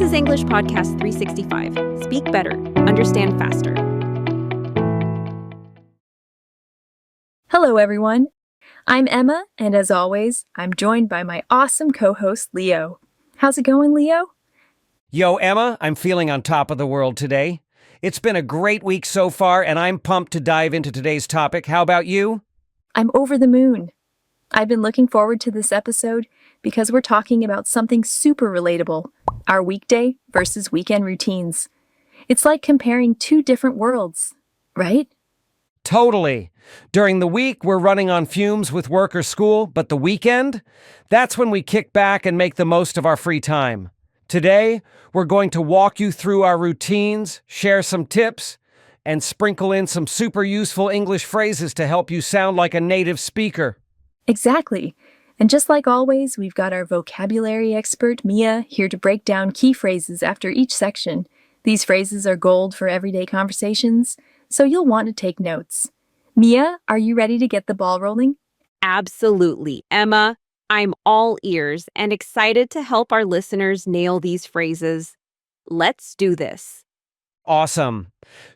is English Podcast 365. Speak better, understand faster. Hello, everyone. I'm Emma, and as always, I'm joined by my awesome co-host, Leo. How's it going, Leo? Yo, Emma, I'm feeling on top of the world today. It's been a great week so far, and I'm pumped to dive into today's topic. How about you? I'm over the moon. I've been looking forward to this episode because we're talking about something super relatable, our weekday versus weekend routines. It's like comparing two different worlds, right? Totally. During the week, we're running on fumes with work or school, but the weekend? That's when we kick back and make the most of our free time. Today, we're going to walk you through our routines, share some tips, and sprinkle in some super useful English phrases to help you sound like a native speaker. Exactly. And just like always, we've got our vocabulary expert, Mia, here to break down key phrases after each section. These phrases are gold for everyday conversations, so you'll want to take notes. Mia, are you ready to get the ball rolling? Absolutely, Emma. I'm all ears and excited to help our listeners nail these phrases. Let's do this. Awesome.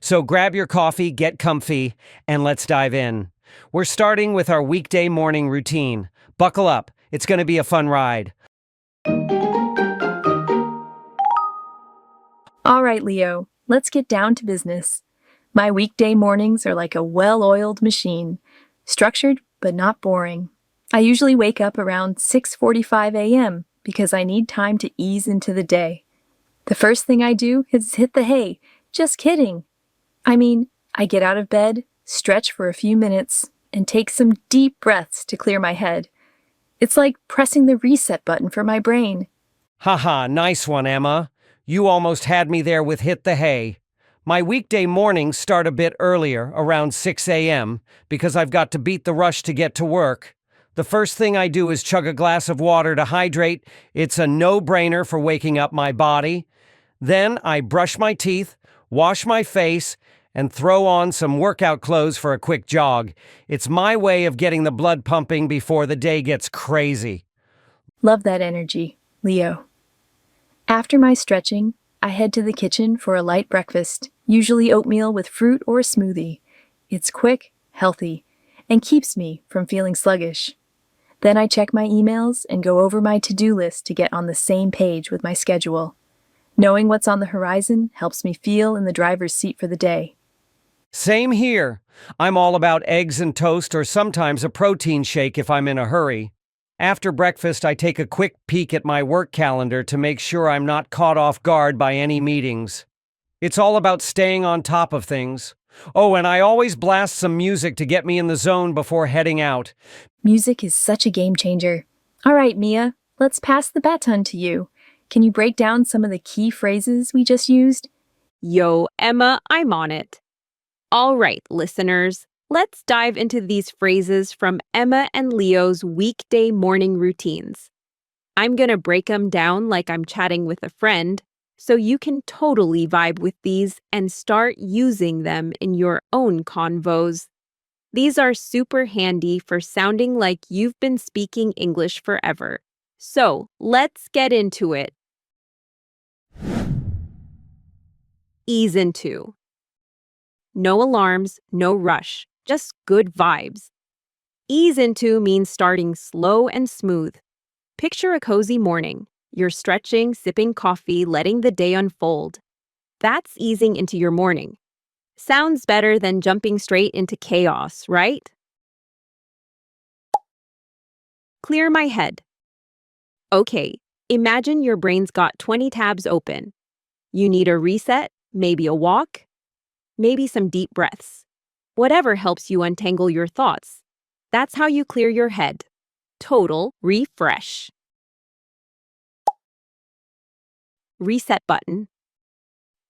So grab your coffee, get comfy, and let's dive in. We're starting with our weekday morning routine. Buckle up. It's going to be a fun ride. All right, Leo, let's get down to business. My weekday mornings are like a well-oiled machine, structured but not boring. I usually wake up around 6:45 a.m. because I need time to ease into the day. The first thing I do is hit the hay. Just kidding. I get out of bed, stretch for a few minutes, and take some deep breaths to clear my head. It's like pressing the reset button for my brain. Haha, nice one, Emma. You almost had me there with hit the hay. My weekday mornings start a bit earlier, around 6 a.m., because I've got to beat the rush to get to work. The first thing I do is chug a glass of water to hydrate. It's a no-brainer for waking up my body. Then I brush my teeth, wash my face, and throw on some workout clothes for a quick jog. It's my way of getting the blood pumping before the day gets crazy. Love that energy, Leo. After my stretching, I head to the kitchen for a light breakfast, usually oatmeal with fruit or a smoothie. It's quick, healthy, and keeps me from feeling sluggish. Then I check my emails and go over my to-do list to get on the same page with my schedule. Knowing what's on the horizon helps me feel in the driver's seat for the day. Same here. I'm all about eggs and toast or sometimes a protein shake if I'm in a hurry. After breakfast, I take a quick peek at my work calendar to make sure I'm not caught off guard by any meetings. It's all about staying on top of things. Oh, and I always blast some music to get me in the zone before heading out. Music is such a game changer. All right, Mia, let's pass the baton to you. Can you break down some of the key phrases we just used? Yo, Emma, I'm on it. All right, listeners, let's dive into these phrases from Emma and Leo's weekday morning routines. I'm going to break them down like I'm chatting with a friend, so you can totally vibe with these and start using them in your own convos. These are super handy for sounding like you've been speaking English forever. So let's get into it. Ease into. No alarms, no rush, just good vibes. Ease into means starting slow and smooth. Picture a cozy morning. You're stretching, sipping coffee, letting the day unfold. That's easing into your morning. Sounds better than jumping straight into chaos, right? Clear my head. Okay, imagine your brain's got 20 tabs open. You need a reset, maybe a walk, maybe some deep breaths. Whatever helps you untangle your thoughts. That's how you clear your head. Total refresh. Reset button.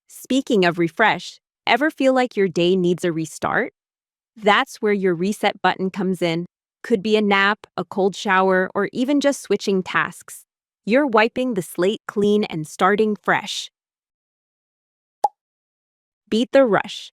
Speaking of refresh, ever feel like your day needs a restart? That's where your reset button comes in. Could be a nap, a cold shower, or even just switching tasks. You're wiping the slate clean and starting fresh. Beat the rush.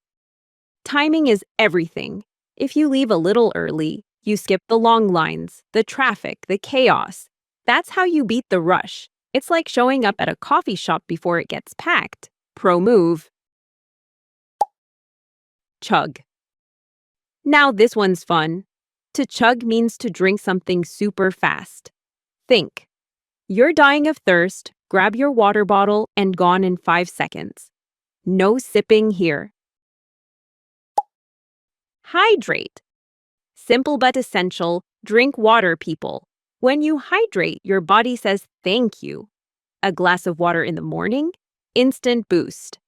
Timing is everything. If you leave a little early, you skip the long lines, the traffic, the chaos. That's how you beat the rush. It's like showing up at a coffee shop before it gets packed. Pro move. Chug. Now this one's fun. To chug means to drink something super fast. Think. You're dying of thirst, grab your water bottle, and gone in 5 seconds. No sipping here. Hydrate. Simple but essential, drink water, people. When you hydrate, your body says thank you. A glass of water in the morning? Instant boost.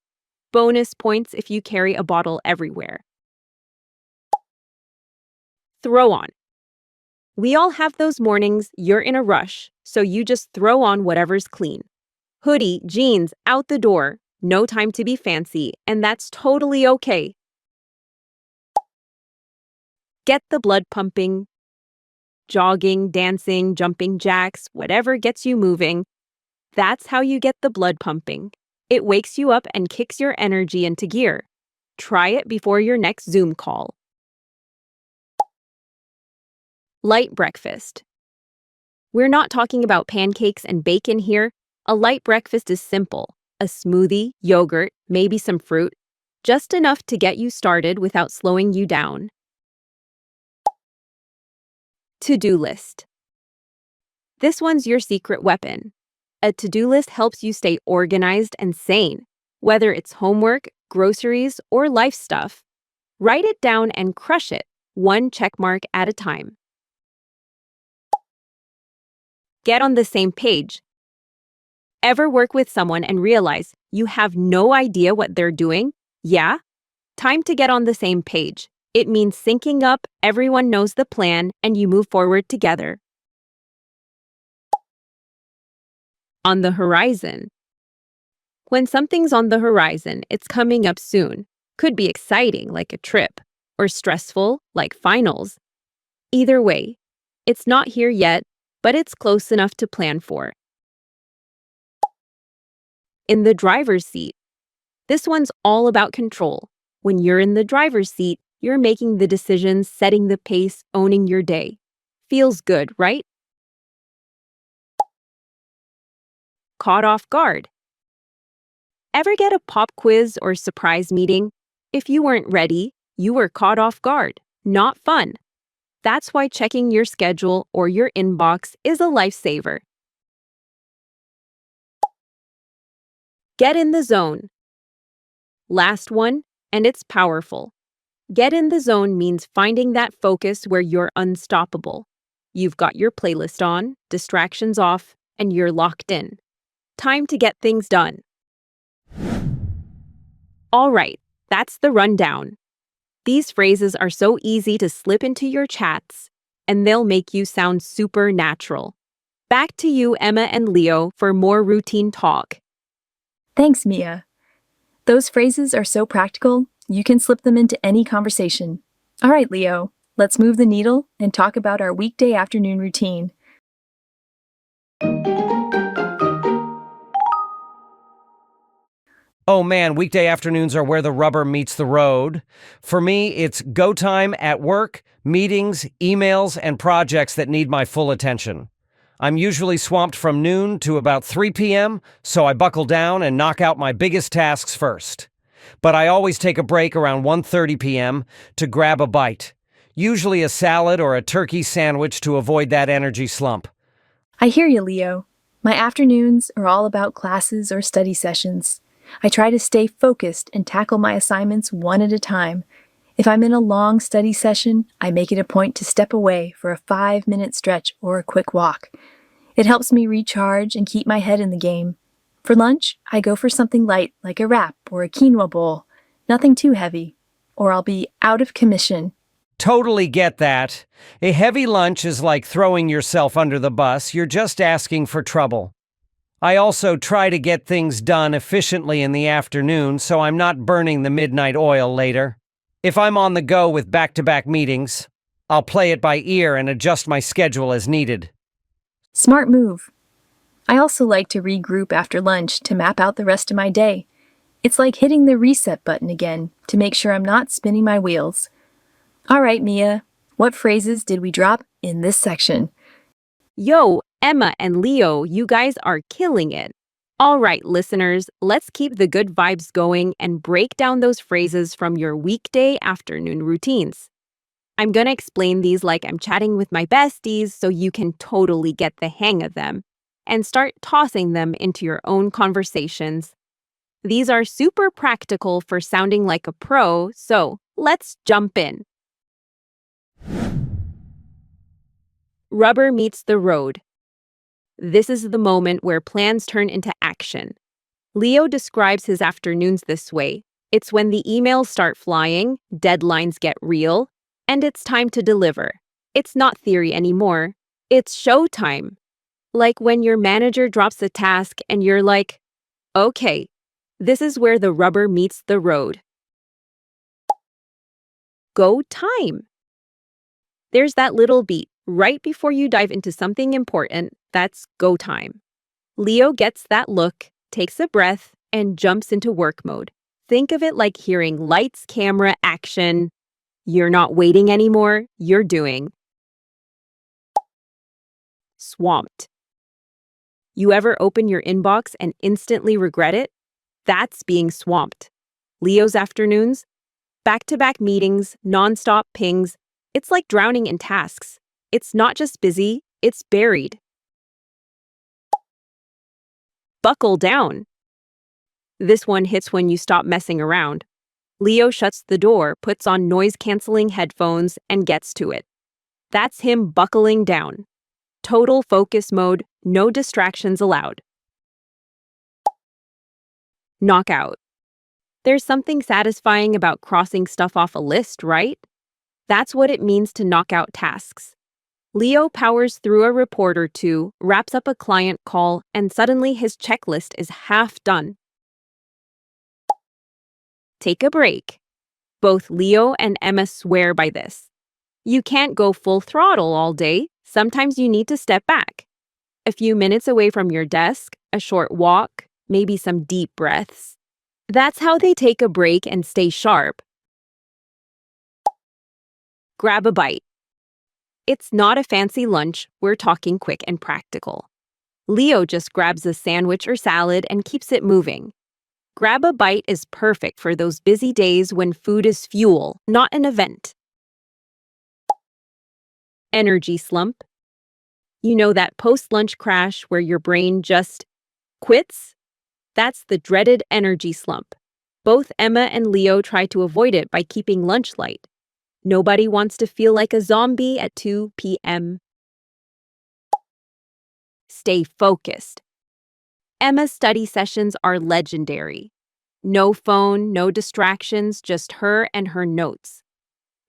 Bonus points if you carry a bottle everywhere. Throw on. We all have those mornings you're in a rush, so you just throw on whatever's clean. Hoodie, jeans, out the door. No time to be fancy, and that's totally okay. Get the blood pumping. Jogging, dancing, jumping jacks, whatever gets you moving. That's how you get the blood pumping. It wakes you up and kicks your energy into gear. Try it before your next Zoom call. Light breakfast. We're not talking about pancakes and bacon here. A light breakfast is simple. A smoothie, yogurt, maybe some fruit. Just enough to get you started without slowing you down. To-do list. This one's your secret weapon. A to-do list helps you stay organized and sane, whether it's homework, groceries, or life stuff. Write it down and crush it, one checkmark at a time. Get on the same page. Ever work with someone and realize you have no idea what they're doing? Yeah? Time to get on the same page. It means syncing up, everyone knows the plan, and you move forward together. On the horizon. When something's on the horizon, it's coming up soon. Could be exciting, like a trip, or stressful, like finals. Either way, it's not here yet, but it's close enough to plan for. In the driver's seat. This one's all about control. When you're in the driver's seat, you're making the decisions, setting the pace, owning your day. Feels good, right? Caught off guard. Ever get a pop quiz or surprise meeting? If you weren't ready, you were caught off guard. Not fun. That's why checking your schedule or your inbox is a lifesaver. Get in the zone. Last one, and it's powerful. Get in the zone means finding that focus where you're unstoppable. You've got your playlist on, distractions off, and you're locked in. Time to get things done. All right, that's the rundown. These phrases are so easy to slip into your chats, and they'll make you sound super natural. Back to you, Emma and Leo, for more routine talk. Thanks, Mia. Those phrases are so practical, you can slip them into any conversation. All right, Leo, let's move the needle and talk about our weekday afternoon routine. Oh man, weekday afternoons are where the rubber meets the road. For me, it's go time at work, meetings, emails, and projects that need my full attention. I'm usually swamped from noon to about 3 p.m., so I buckle down and knock out my biggest tasks first. But I always take a break around 1:30 p.m. to grab a bite, usually a salad or a turkey sandwich to avoid that energy slump. I hear you, Leo. My afternoons are all about classes or study sessions. I try to stay focused and tackle my assignments one at a time. If I'm in a long study session, I make it a point to step away for a 5-minute stretch or a quick walk. It helps me recharge and keep my head in the game. For lunch, I go for something light like a wrap or a quinoa bowl. Nothing too heavy, or I'll be out of commission. Totally get that. A heavy lunch is like throwing yourself under the bus. You're just asking for trouble. I also try to get things done efficiently in the afternoon so I'm not burning the midnight oil later. If I'm on the go with back-to-back meetings, I'll play it by ear and adjust my schedule as needed. Smart move. I also like to regroup after lunch to map out the rest of my day. It's like hitting the reset button again to make sure I'm not spinning my wheels. All right, Mia, what phrases did we drop in this section? Yo, Emma and Leo, you guys are killing it. All right, listeners, let's keep the good vibes going and break down those phrases from your weekday afternoon routines. I'm going to explain these like I'm chatting with my besties so you can totally get the hang of them and start tossing them into your own conversations. These are super practical for sounding like a pro, so let's jump in. Rubber meets the road. This is the moment where plans turn into action. Leo describes his afternoons this way. It's when the emails start flying, deadlines get real, and it's time to deliver. It's not theory anymore. It's showtime. Like when your manager drops a task and you're like, okay, this is where the rubber meets the road. Go time. There's that little beat right before you dive into something important. That's go time. Leo gets that look, takes a breath, and jumps into work mode. Think of it like hearing lights, camera, action. You're not waiting anymore, you're doing. Swamped. You ever open your inbox and instantly regret it? That's being swamped. Leo's afternoons? Back-to-back meetings, non-stop pings. It's like drowning in tasks. It's not just busy, it's buried. Buckle down. This one hits when you stop messing around. Leo shuts the door, puts on noise-canceling headphones, and gets to it. That's him buckling down. Total focus mode, no distractions allowed. Knockout. There's something satisfying about crossing stuff off a list, right? That's what it means to knock out tasks. Leo powers through a report or two, wraps up a client call, and suddenly his checklist is half done. Take a break. Both Leo and Emma swear by this. You can't go full throttle all day. Sometimes you need to step back. A few minutes away from your desk, a short walk, maybe some deep breaths. That's how they take a break and stay sharp. Grab a bite. It's not a fancy lunch, we're talking quick and practical. Leo just grabs a sandwich or salad and keeps it moving. Grab a bite is perfect for those busy days when food is fuel, not an event. Energy slump. You know that post-lunch crash where your brain just quits? That's the dreaded energy slump. Both Emma and Leo try to avoid it by keeping lunch light. Nobody wants to feel like a zombie at 2 p.m. Stay focused. Emma's study sessions are legendary. No phone, no distractions, just her and her notes.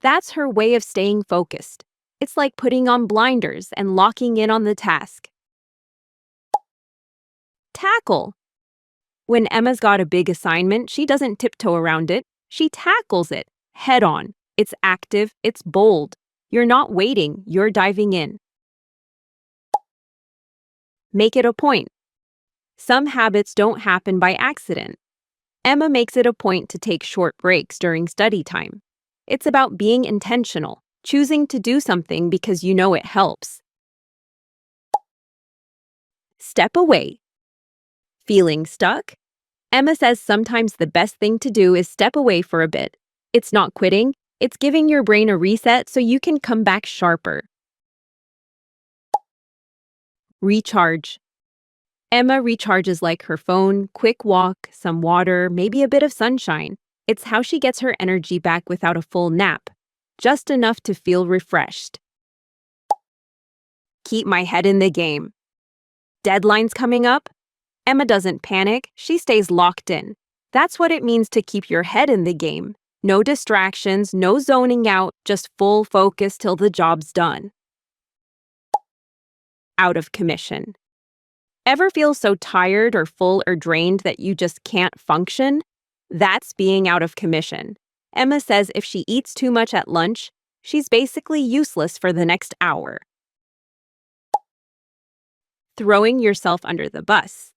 That's her way of staying focused. It's like putting on blinders and locking in on the task. Tackle. When Emma's got a big assignment, she doesn't tiptoe around it. She tackles it, head on. It's active, it's bold. You're not waiting, you're diving in. Make it a point. Some habits don't happen by accident. Emma makes it a point to take short breaks during study time. It's about being intentional, choosing to do something because you know it helps. Step away. Feeling stuck? Emma says sometimes the best thing to do is step away for a bit. It's not quitting, it's giving your brain a reset so you can come back sharper. Recharge. Emma recharges like her phone, quick walk, some water, maybe a bit of sunshine. It's how she gets her energy back without a full nap, just enough to feel refreshed. Keep my head in the game. Deadlines coming up? Emma doesn't panic, she stays locked in. That's what it means to keep your head in the game. No distractions, no zoning out, just full focus till the job's done. Out of commission. Ever feel so tired or full or drained that you just can't function? That's being out of commission. Emma says if she eats too much at lunch, she's basically useless for the next hour. Throwing yourself under the bus.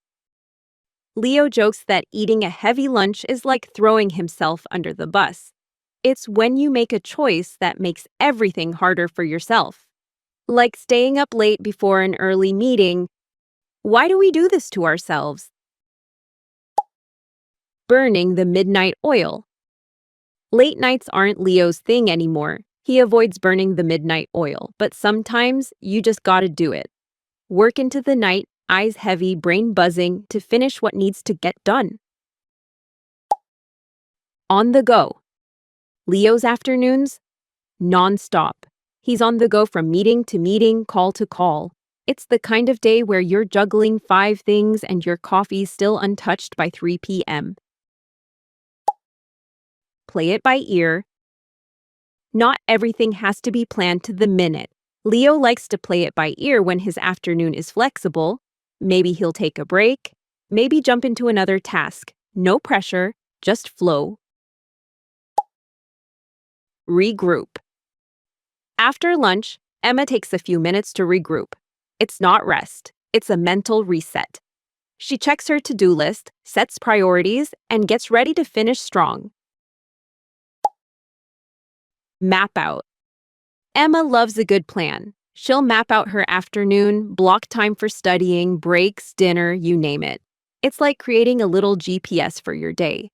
Leo jokes that eating a heavy lunch is like throwing himself under the bus. It's when you make a choice that makes everything harder for yourself. like staying up late before an early meeting. Why do we do this to ourselves? Burning the midnight oil. Late nights aren't Leo's thing anymore. He avoids burning the midnight oil, but sometimes you just gotta do it. Work into the night, eyes heavy, brain buzzing, to finish what needs to get done. On the go. Leo's afternoons? Non-stop. He's on the go from meeting to meeting, call to call. It's the kind of day where you're juggling 5 things and your coffee's still untouched by 3 p.m. Play it by ear. Not everything has to be planned to the minute. Leo likes to play it by ear when his afternoon is flexible. Maybe he'll take a break. Maybe jump into another task. No pressure, just flow. Regroup. After lunch, Emma takes a few minutes to regroup. It's not rest, it's a mental reset. She checks her to-do list, sets priorities, and gets ready to finish strong. Map out. Emma loves a good plan. She'll map out her afternoon, block time for studying, breaks, dinner, you name it. It's like creating a little GPS for your day.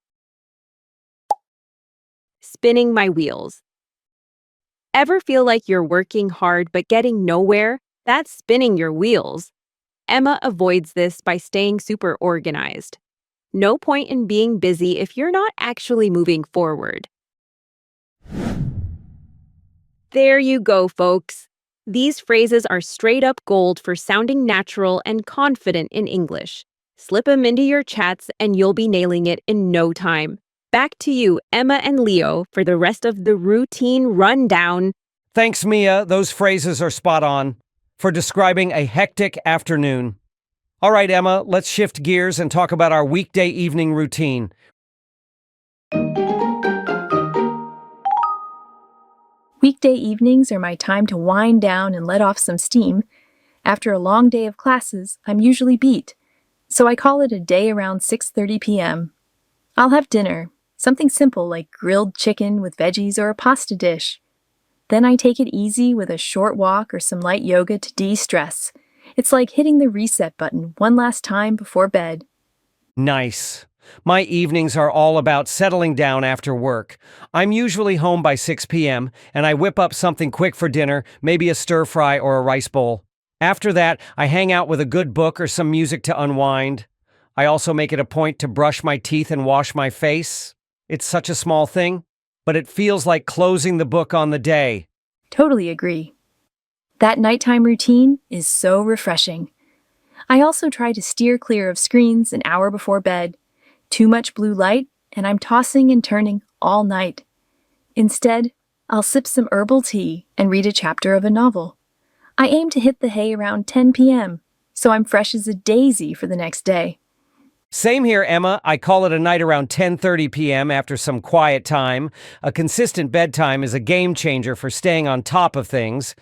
Spinning my wheels. Ever feel like you're working hard but getting nowhere? That's spinning your wheels. Emma avoids this by staying super organized. No point in being busy if you're not actually moving forward. There you go, folks. These phrases are straight up gold for sounding natural and confident in English. Slip them into your chats and you'll be nailing it in no time. Back to you, Emma and Leo, for the rest of the routine rundown. Thanks, Mia. Those phrases are spot on for describing a hectic afternoon. All right, Emma, let's shift gears and talk about our weekday evening routine. Weekday evenings are my time to wind down and let off some steam. After a long day of classes, I'm usually beat, so I call it a day around 6:30 p.m. I'll have dinner, something simple like grilled chicken with veggies or a pasta dish. Then I take it easy with a short walk or some light yoga to de-stress. It's like hitting the reset button one last time before bed. Nice. My evenings are all about settling down after work. I'm usually home by 6 p.m., and I whip up something quick for dinner, maybe a stir fry or a rice bowl. After that, I hang out with a good book or some music to unwind. I also make it a point to brush my teeth and wash my face. It's such a small thing, but it feels like closing the book on the day. Totally agree. That nighttime routine is so refreshing. I also try to steer clear of screens an hour before bed. Too much blue light, and I'm tossing and turning all night. Instead, I'll sip some herbal tea and read a chapter of a novel. I aim to hit the hay around 10 p.m., so I'm fresh as a daisy for the next day. Same here, Emma. I call it a night around 10:30 p.m. after some quiet time. A consistent bedtime is a game changer for staying on top of things.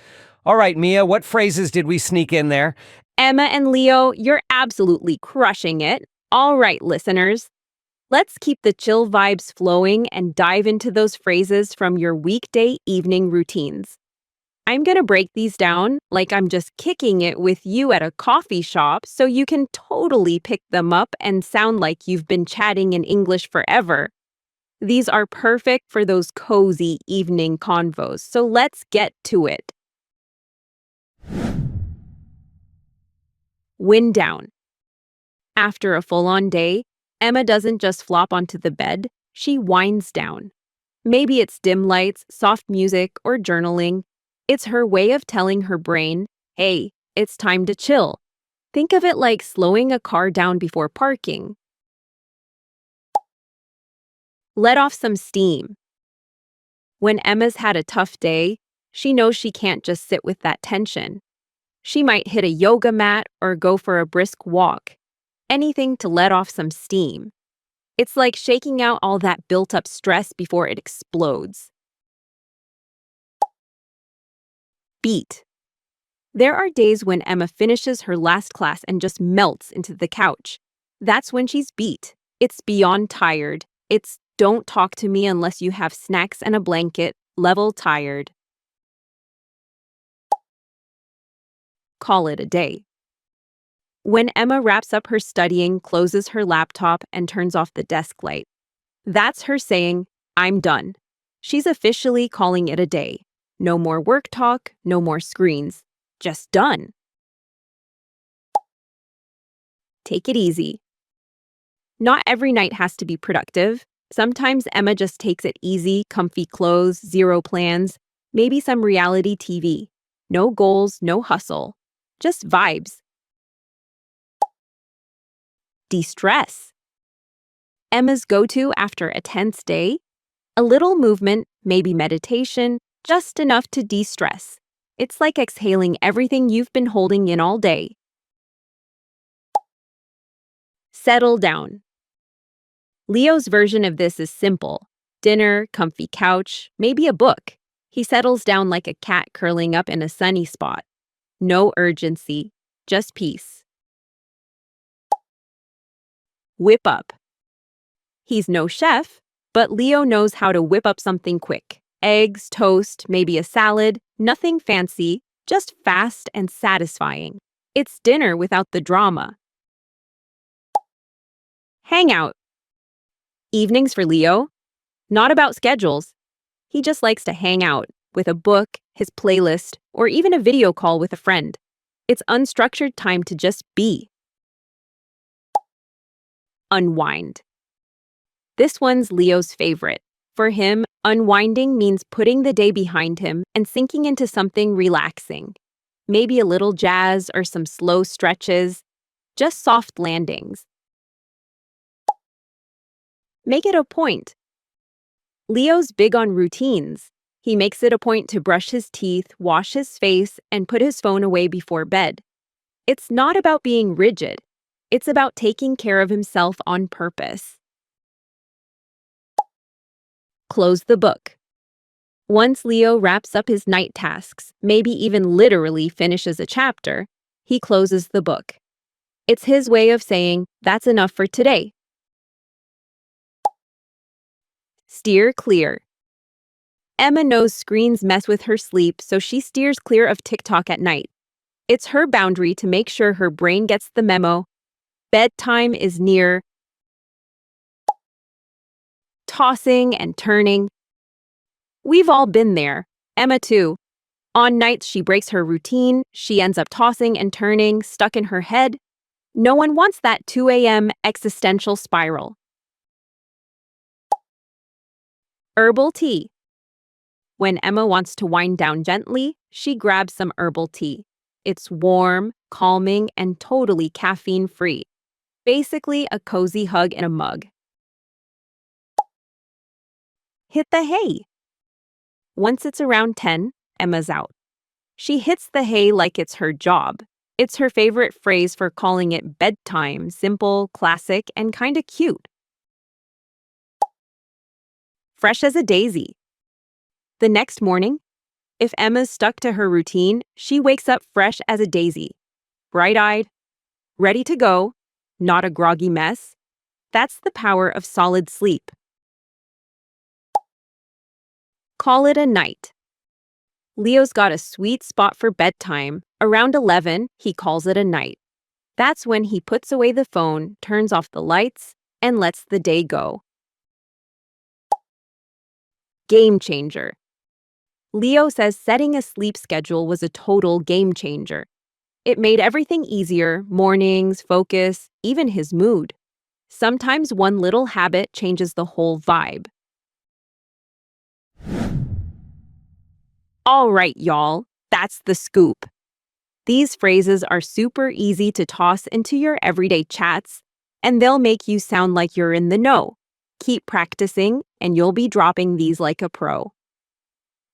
All right, Mia, what phrases did we sneak in there? Emma and Leo, you're absolutely crushing it. All right, listeners. Let's keep the chill vibes flowing and dive into those phrases from your weekday evening routines. I'm going to break these down like I'm just kicking it with you at a coffee shop so you can totally pick them up and sound like you've been chatting in English forever. These are perfect for those cozy evening convos, so let's get to it. Wind down. After a full-on day, Emma doesn't just flop onto the bed, she winds down. Maybe it's dim lights, soft music, or journaling. It's her way of telling her brain, hey, it's time to chill. Think of it like slowing a car down before parking. Let off some steam. When Emma's had a tough day, she knows she can't just sit with that tension. She might hit a yoga mat or go for a brisk walk. Anything to let off some steam. It's like shaking out all that built-up stress before it explodes. Beat. There are days when Emma finishes her last class and just melts into the couch. That's when she's beat. It's beyond tired. It's don't talk to me unless you have snacks and a blanket, level tired. call it a day. When Emma wraps up her studying, closes her laptop, and turns off the desk light, that's her saying, I'm done. She's officially calling it a day. No more work talk, no more screens. Just done. Take it easy. Not every night has to be productive. Sometimes Emma just takes it easy, comfy clothes, zero plans, maybe some reality TV. No goals, no hustle. Just vibes. De-stress. Emma's go-to after a tense day? A little movement, maybe meditation, just enough to de-stress. It's like exhaling everything you've been holding in all day. Settle down. Leo's version of this is simple. Dinner, comfy couch, maybe a book. He settles down like a cat curling up in a sunny spot. No urgency, just peace. Whip up. He's no chef, but Leo knows how to whip up something quick. Eggs, toast, maybe a salad, nothing fancy, just fast and satisfying. It's dinner without the drama. Hangout. Evenings for Leo? Not about schedules. He just likes to hang out with a book, his playlist, or even a video call with a friend. It's unstructured time to just be. Unwind. This one's Leo's favorite. For him, unwinding means putting the day behind him and sinking into something relaxing. Maybe a little jazz or some slow stretches, just soft landings. Make it a point. Leo's big on routines. He makes it a point to brush his teeth, wash his face, and put his phone away before bed. It's not about being rigid. It's about taking care of himself on purpose. Close the book. Once Leo wraps up his night tasks, maybe even literally finishes a chapter, he closes the book. It's his way of saying, that's enough for today. Steer clear. Emma knows screens mess with her sleep, so she steers clear of TikTok at night. It's her boundary to make sure her brain gets the memo. Bedtime is near. Tossing and turning. We've all been there. Emma too. On nights she breaks her routine, she ends up tossing and turning, stuck in her head. No one wants that 2 a.m. existential spiral. Herbal tea. When Emma wants to wind down gently, she grabs some herbal tea. It's warm, calming, and totally caffeine-free. Basically a cozy hug in a mug. Hit the hay. Once it's around 10, Emma's out. She hits the hay like it's her job. It's her favorite phrase for calling it bedtime, simple, classic, and kinda cute. Fresh as a daisy. The next morning, if Emma's stuck to her routine, she wakes up fresh as a daisy. Bright-eyed, ready to go, not a groggy mess. That's the power of solid sleep. Call it a night. Leo's got a sweet spot for bedtime. Around 11, he calls it a night. That's when he puts away the phone, turns off the lights, and lets the day go. Game changer. Leo says setting a sleep schedule was a total game changer. It made everything easier, mornings, focus, even his mood. Sometimes one little habit changes the whole vibe. All right, y'all, that's the scoop. These phrases are super easy to toss into your everyday chats, and they'll make you sound like you're in the know. Keep practicing, and you'll be dropping these like a pro.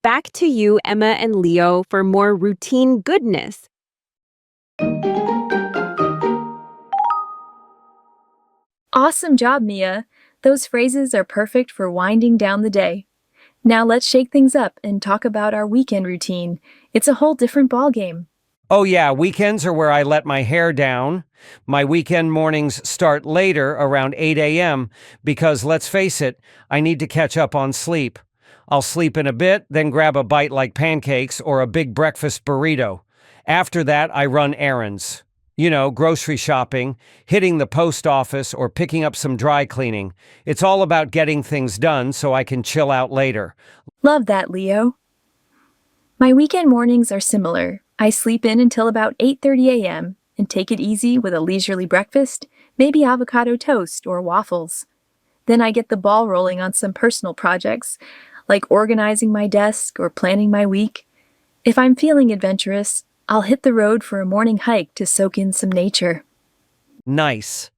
Back to you, Emma and Leo, for more routine goodness. Awesome job, Mia. Those phrases are perfect for winding down the day. Now let's shake things up and talk about our weekend routine. It's a whole different ballgame. Oh yeah, weekends are where I let my hair down. My weekend mornings start later, around 8 a.m., because let's face it, I need to catch up on sleep. I'll sleep in a bit, then grab a bite like pancakes or a big breakfast burrito. After that, I run errands. You know, grocery shopping, hitting the post office, or picking up some dry cleaning. It's all about getting things done so I can chill out later. Love that, Leo. My weekend mornings are similar. I sleep in until about 8:30 a.m. and take it easy with a leisurely breakfast, maybe avocado toast or waffles. Then I get the ball rolling on some personal projects, like organizing my desk or planning my week. If I'm feeling adventurous, I'll hit the road for a morning hike to soak in some nature. Nice.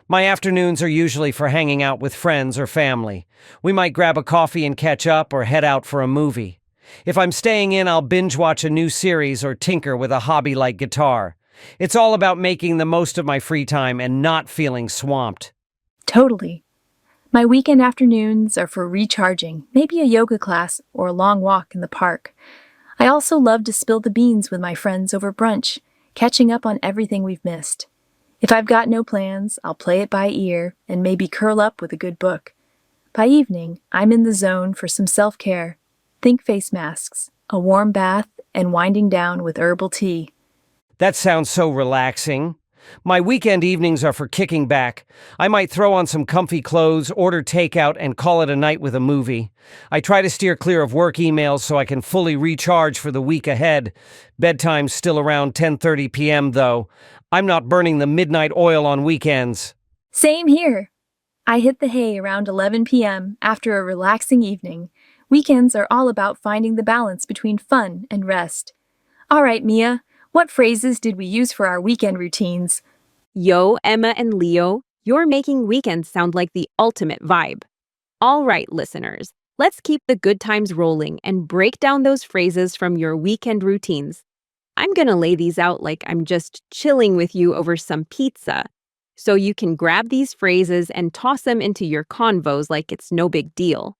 My afternoons are usually for hanging out with friends or family. We might grab a coffee and catch up or head out for a movie. If I'm staying in, I'll binge watch a new series or tinker with a hobby like guitar. It's all about making the most of my free time and not feeling swamped. Totally. My weekend afternoons are for recharging, maybe a yoga class or a long walk in the park. I also love to spill the beans with my friends over brunch, catching up on everything we've missed. If I've got no plans, I'll play it by ear and maybe curl up with a good book. By evening, I'm in the zone for some self-care. Think face masks, a warm bath, and winding down with herbal tea. That sounds so relaxing. My weekend evenings are for kicking back. I might throw on some comfy clothes, order takeout, and call it a night with a movie. I try to steer clear of work emails so I can fully recharge for the week ahead. Bedtime's still around 10:30 p.m. though. I'm not burning the midnight oil on weekends. Same here. I hit the hay around 11 p.m. after a relaxing evening. Weekends are all about finding the balance between fun and rest. All right, Mia, what phrases did we use for our weekend routines? Yo, Emma and Leo, you're making weekends sound like the ultimate vibe. All right, listeners, let's keep the good times rolling and break down those phrases from your weekend routines. I'm gonna lay these out like I'm just chilling with you over some pizza. So you can grab these phrases and toss them into your convos like it's no big deal.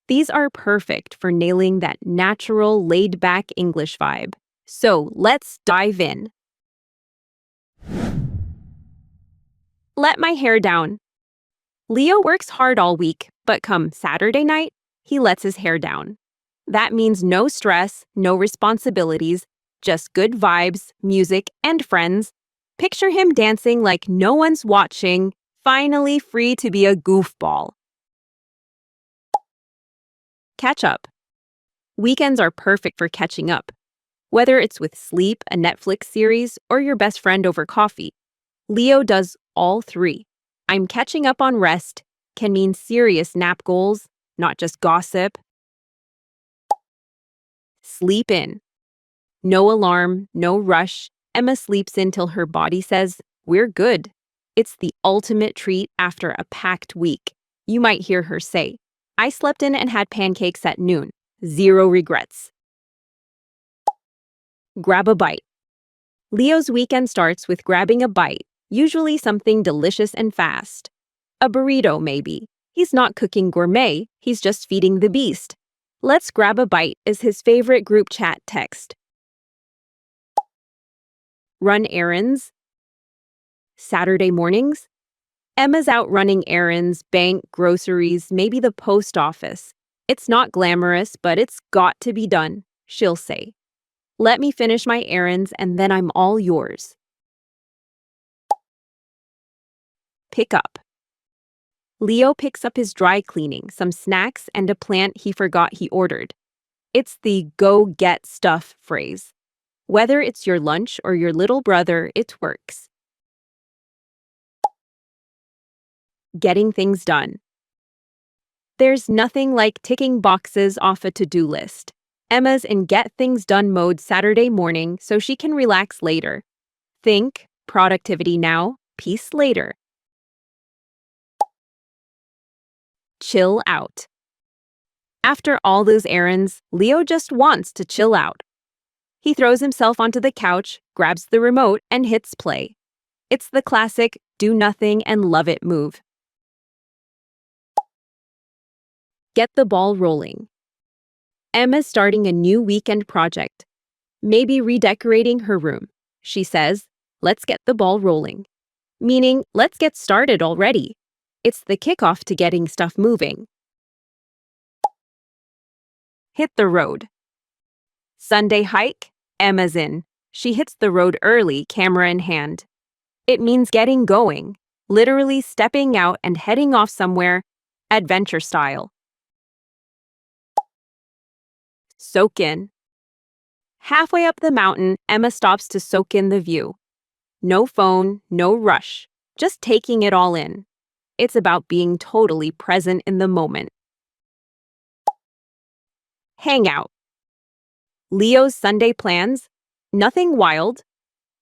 These are perfect for nailing that natural, laid-back English vibe. So let's dive in. Let my hair down. Leo works hard all week, but come Saturday night, he lets his hair down. That means no stress, no responsibilities, just good vibes, music, and friends. Picture him dancing like no one's watching, finally free to be a goofball. Catch up. Weekends are perfect for catching up. Whether it's with sleep, a Netflix series, or your best friend over coffee, Leo does all three. I'm catching up on rest can mean serious nap goals, not just gossip. Sleep in. No alarm, no rush. Emma sleeps in till her body says, "We're good." It's the ultimate treat after a packed week. You might hear her say, "I slept in and had pancakes at noon. Zero regrets." Grab a bite. Leo's weekend starts with grabbing a bite, usually something delicious and fast. A burrito, maybe. He's not cooking gourmet, he's just feeding the beast. "Let's grab a bite" is his favorite group chat text. Run errands. Saturday mornings. Emma's out running errands, bank, groceries, maybe the post office. It's not glamorous, but it's got to be done, she'll say. "Let me finish my errands and then I'm all yours." Pick up. Leo picks up his dry cleaning, some snacks, and a plant he forgot he ordered. It's the "go get stuff" phrase. Whether it's your lunch or your little brother, it works. Getting things done. There's nothing like ticking boxes off a to-do list. Emma's in get things done mode Saturday morning so she can relax later. Think productivity now, peace later. Chill out. After all those errands, Leo just wants to chill out. He throws himself onto the couch, grabs the remote, and hits play. It's the classic do nothing and love it move. Get the ball rolling. Emma's starting a new weekend project. Maybe redecorating her room. She says, "Let's get the ball rolling." Meaning, let's get started already. It's the kickoff to getting stuff moving. Hit the road. Sunday hike, Emma's in. She hits the road early, camera in hand. It means getting going, literally stepping out and heading off somewhere, adventure style. Soak in. Halfway up the mountain, Emma stops to soak in the view. No phone, no rush, just taking it all in. It's about being totally present in the moment. Hang out. Leo's Sunday plans? Nothing wild.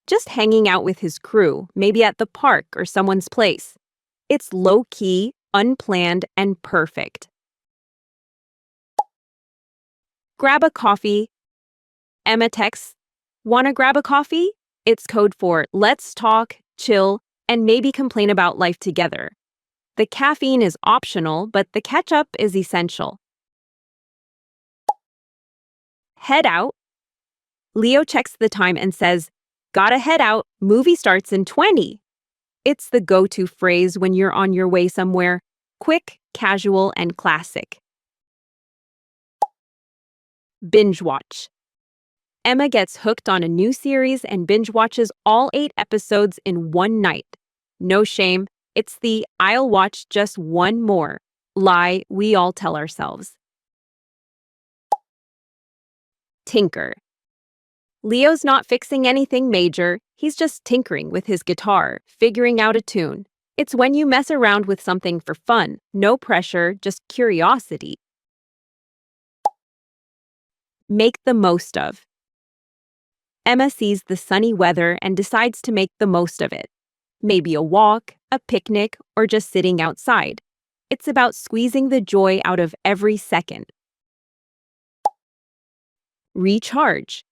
Just hanging out with his crew, maybe at the park or someone's place. It's low-key, unplanned, and perfect. Grab a coffee. Emma texts, "Wanna grab a coffee?" It's code for let's talk, chill, and maybe complain about life together. The caffeine is optional, but the catch-up is essential. Head out. Leo checks the time and says, "Gotta head out, movie starts in 20." It's the go-to phrase when you're on your way somewhere. Quick, casual, and classic. Binge watch. Emma gets hooked on a new series and binge watches all 8 episodes in one night. No shame, it's the "I'll watch just one more" lie we all tell ourselves. Tinker. Leo's not fixing anything major, he's just tinkering with his guitar, figuring out a tune. It's when you mess around with something for fun, no pressure, just curiosity. Make the most of. Emma sees the sunny weather and decides to make the most of it. Maybe a walk, a picnic, or just sitting outside. It's about squeezing the joy out of every second. Recharge.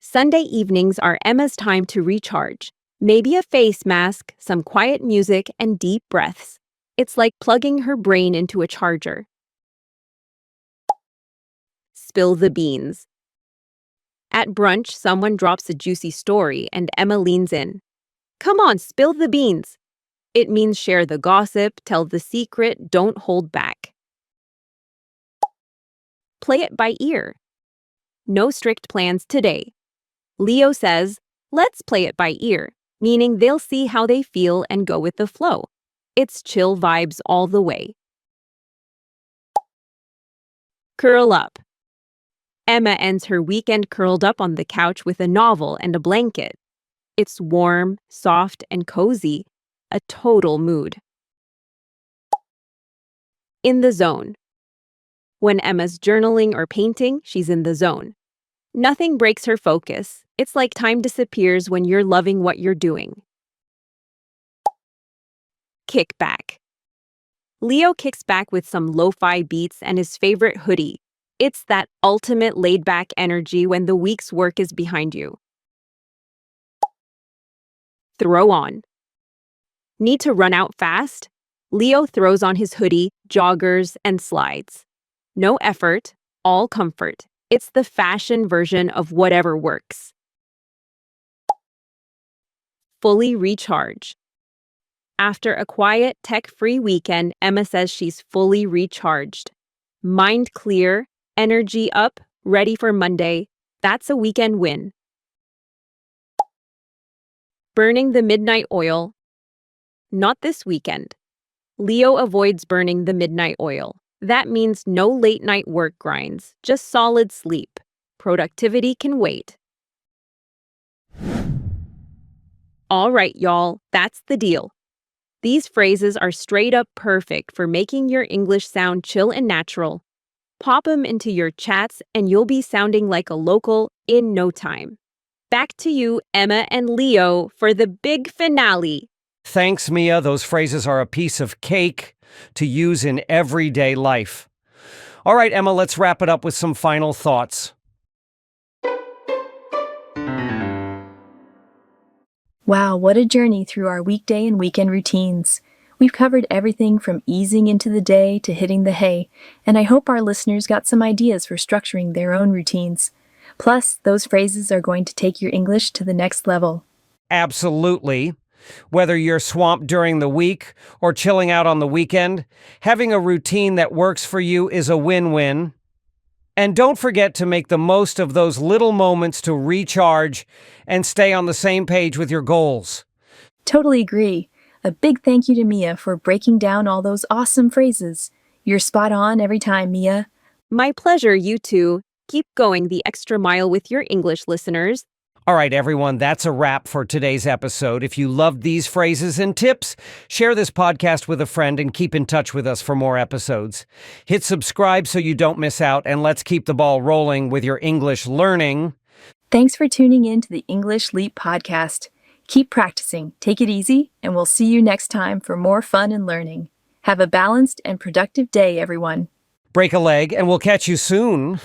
Sunday evenings are Emma's time to recharge. Maybe a face mask, some quiet music, and deep breaths. It's like plugging her brain into a charger. Spill the beans. At brunch, someone drops a juicy story and Emma leans in. "Come on, spill the beans." It means share the gossip, tell the secret, don't hold back. Play it by ear. No strict plans today. Leo says, "Let's play it by ear," meaning they'll see how they feel and go with the flow. It's chill vibes all the way. Curl up. Emma ends her weekend curled up on the couch with a novel and a blanket. It's warm, soft, and cozy, a total mood. In the zone. When Emma's journaling or painting, she's in the zone. Nothing breaks her focus. It's like time disappears when you're loving what you're doing. Kick back. Leo kicks back with some lo-fi beats and his favorite hoodie. It's that ultimate laid-back energy when the week's work is behind you. Throw on. Need to run out fast? Leo throws on his hoodie, joggers, and slides. No effort, all comfort. It's the fashion version of whatever works. Fully recharge. After a quiet, tech-free weekend, Emma says she's fully recharged. Mind clear, energy up, ready for Monday. That's a weekend win. Burning the midnight oil. Not this weekend. Leo avoids burning the midnight oil. That means no late-night work grinds, just solid sleep. Productivity can wait. All right, y'all, that's the deal. These phrases are straight up perfect for making your English sound chill and natural. Pop them into your chats and you'll be sounding like a local in no time. Back to you, Emma and Leo, for the big finale. Thanks, Mia. Those phrases are a piece of cake to use in everyday life. All right, Emma, let's wrap it up with some final thoughts. Wow, what a journey through our weekday and weekend routines. We've covered everything from easing into the day to hitting the hay, and I hope our listeners got some ideas for structuring their own routines. Plus, those phrases are going to take your English to the next level. Absolutely. Whether you're swamped during the week or chilling out on the weekend, having a routine that works for you is a win-win. And don't forget to make the most of those little moments to recharge and stay on the same page with your goals. Totally agree. A big thank you to Mia for breaking down all those awesome phrases. You're spot on every time, Mia. My pleasure, you two. Keep going the extra mile with your English listeners. All right, everyone, that's a wrap for today's episode. If you loved these phrases and tips, share this podcast with a friend and keep in touch with us for more episodes. Hit subscribe so you don't miss out, and let's keep the ball rolling with your English learning. Thanks for tuning in to the English Leap podcast. Keep practicing, take it easy, and we'll see you next time for more fun and learning. Have a balanced and productive day, everyone. Break a leg, and we'll catch you soon.